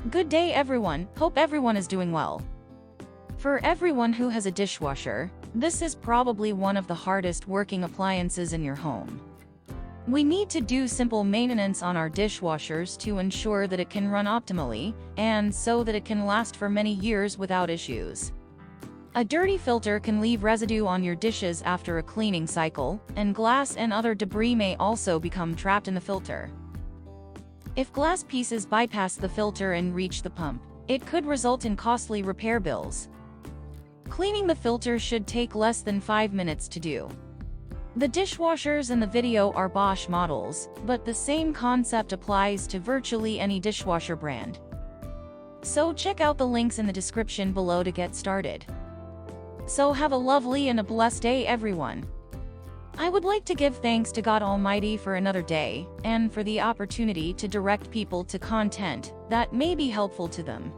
Good day everyone, hope everyone is doing well. For everyone who has a dishwasher, this is probably one of the hardest working appliances in your home. We need to do simple maintenance on our dishwashers to ensure that it can run optimally, and so that it can last for many years without issues. A dirty filter can leave residue on your dishes after a cleaning cycle, and glass and other debris may also become trapped in the filter. If glass pieces bypass the filter and reach the pump, it could result in costly repair bills. Cleaning the filter should take less than 5 minutes to do. The dishwashers in the video are Bosch models, but the same concept applies to virtually any dishwasher brand. So check out the links in the description below to get started. So have a lovely and a blessed day everyone. I would like to give thanks to God Almighty for another day, and for the opportunity to direct people to content that may be helpful to them.